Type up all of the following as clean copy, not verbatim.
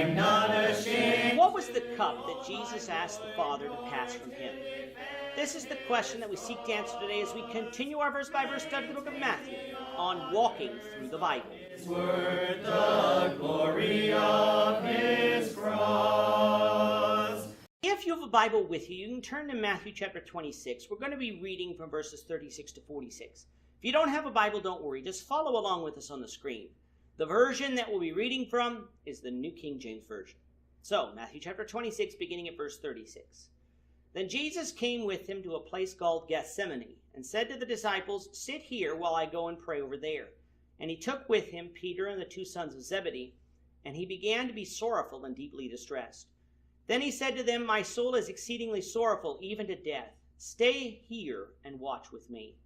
I'm not ashamed. What was the cup that Jesus asked the Father to pass from him? This is the question that we seek to answer today as we continue our verse-by-verse study of the book of Matthew on walking through the Bible. It's worth the glory of his cross. If you have a Bible with you, you can turn to Matthew chapter 26. We're going to be reading from verses 36 to 46. If you don't have a Bible, don't worry. Just follow along with us on the screen. The version that we'll be reading from is the New King James Version. So, Matthew chapter 26, beginning at verse 36. Then Jesus came with him to a place called Gethsemane, and said to the disciples, "Sit here while I go and pray over there." And he took with him Peter and the two sons of Zebedee, and he began to be sorrowful and deeply distressed. Then he said to them, "My soul is exceedingly sorrowful, even to death. Stay here and watch with me."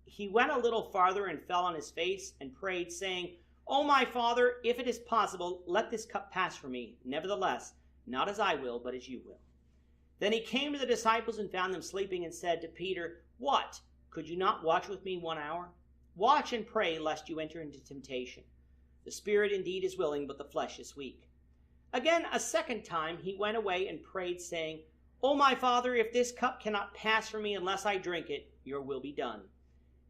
He went a little farther and fell on his face and prayed, saying, "O my Father, if it is possible, let this cup pass from me. Nevertheless, not as I will, but as you will." Then he came to the disciples and found them sleeping, and said to Peter, "What? Could you not watch with me 1 hour? Watch and pray, lest you enter into temptation. The spirit indeed is willing, but the flesh is weak." Again, a second time he went away and prayed, saying, "O my Father, if this cup cannot pass from me unless I drink it, your will be done."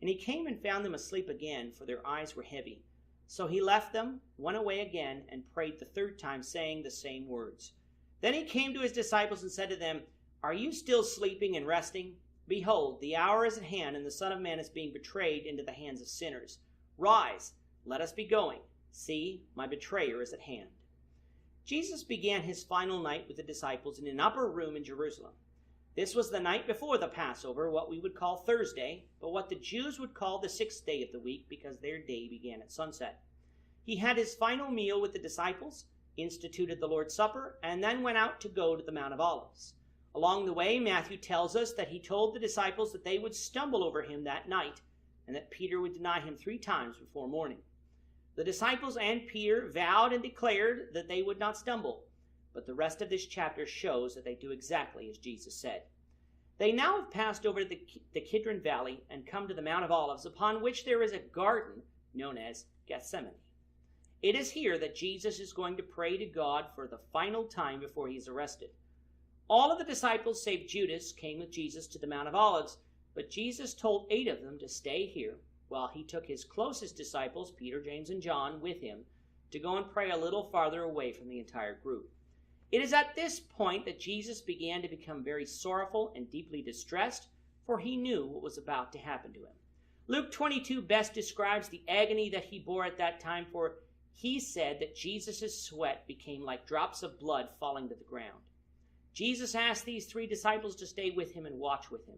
And he came and found them asleep again, for their eyes were heavy. So he left them, went away again, and prayed the third time, saying the same words. Then he came to his disciples and said to them, "Are you still sleeping and resting? Behold, the hour is at hand, and the Son of Man is being betrayed into the hands of sinners. Rise, let us be going. See, my betrayer is at hand." Jesus began his final night with the disciples in an upper room in Jerusalem. This was the night before the Passover, what we would call Thursday, but what the Jews would call the 6th day of the week, because their day began at sunset. He had his final meal with the disciples, instituted the Lord's Supper, and then went out to go to the Mount of Olives. Along the way, Matthew tells us that he told the disciples that they would stumble over him that night, and that Peter would deny him 3 times before morning. The disciples and Peter vowed and declared that they would not stumble, but the rest of this chapter shows that they do exactly as Jesus said. They now have passed over the Kidron Valley and come to the Mount of Olives, upon which there is a garden known as Gethsemane. It is here that Jesus is going to pray to God for the final time before he is arrested. All of the disciples, save Judas, came with Jesus to the Mount of Olives, but Jesus told 8 of them to stay here, while he took his closest disciples, Peter, James, and John, with him to go and pray a little farther away from the entire group. It is at this point that Jesus began to become very sorrowful and deeply distressed, for he knew what was about to happen to him. Luke 22 best describes the agony that he bore at that time, for he said that Jesus' sweat became like drops of blood falling to the ground. Jesus asked these 3 disciples to stay with him and watch with him.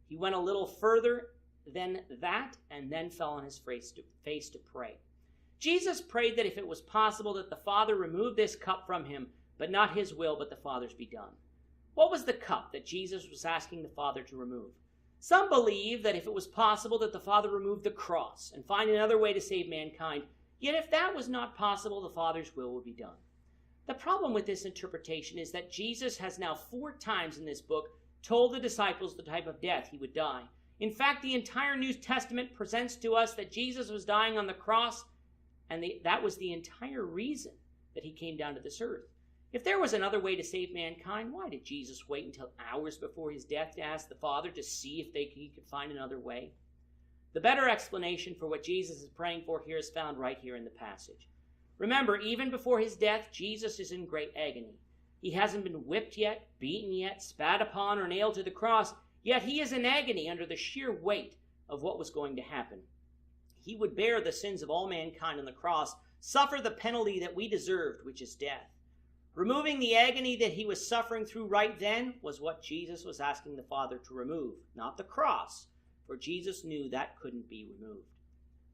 He went a little further than that and then fell on his face to pray. Jesus prayed that if it was possible that the Father remove this cup from him, but not his will, but the Father's be done. What was the cup that Jesus was asking the Father to remove? Some believe that if it was possible that the Father remove the cross and find another way to save mankind, yet if that was not possible, the Father's will would be done. The problem with this interpretation is that Jesus has now 4 times in this book told the disciples the type of death he would die. In fact, the entire New Testament presents to us that Jesus was dying on the cross, and that was the entire reason that he came down to this earth. If there was another way to save mankind, why did Jesus wait until hours before his death to ask the Father to see if he could find another way? The better explanation for what Jesus is praying for here is found right here in the passage. Remember, even before his death, Jesus is in great agony. He hasn't been whipped yet, beaten yet, spat upon, or nailed to the cross, yet he is in agony under the sheer weight of what was going to happen. He would bear the sins of all mankind on the cross, suffer the penalty that we deserved, which is death. Removing the agony that he was suffering through right then was what Jesus was asking the Father to remove, not the cross, for Jesus knew that couldn't be removed.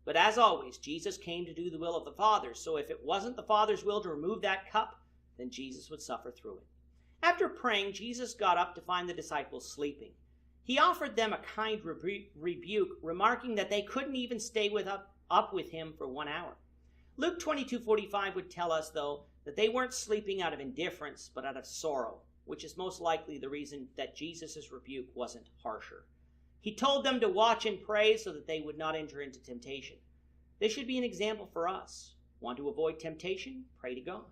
But as always, Jesus came to do the will of the Father, so if it wasn't the Father's will to remove that cup, then Jesus would suffer through it. After praying, Jesus got up to find the disciples sleeping. He offered them a kind rebuke, remarking that they couldn't even stay up with him for 1 hour. Luke 22:45 would tell us, though, that they weren't sleeping out of indifference, but out of sorrow, which is most likely the reason that Jesus' rebuke wasn't harsher. He told them to watch and pray so that they would not enter into temptation. This should be an example for us. Want to avoid temptation? Pray to God.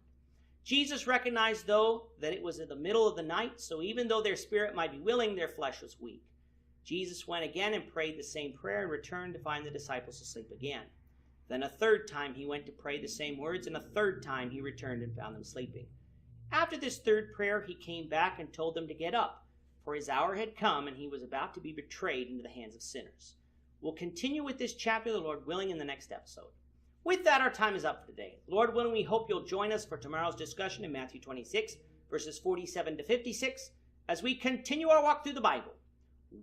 Jesus recognized, though, that it was in the middle of the night, so even though their spirit might be willing, their flesh was weak. Jesus went again and prayed the same prayer and returned to find the disciples asleep again. Then a third time he went to pray the same words, and a third time he returned and found them sleeping. After this third prayer, he came back and told them to get up, for his hour had come and he was about to be betrayed into the hands of sinners. We'll continue with this chapter, the Lord willing, in the next episode. With that, our time is up for today. Lord willing, we hope you'll join us for tomorrow's discussion in Matthew 26, verses 47 to 56, as we continue our walk through the Bible,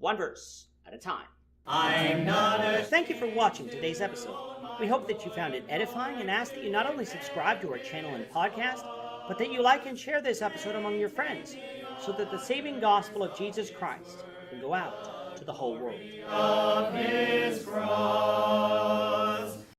one verse at a time. I'm not ashamed. Thank you for watching today's episode. We hope that you found it edifying and ask that you not only subscribe to our channel and podcast, but that you like and share this episode among your friends, so that the saving gospel of Jesus Christ can go out to the whole world. Of his cross.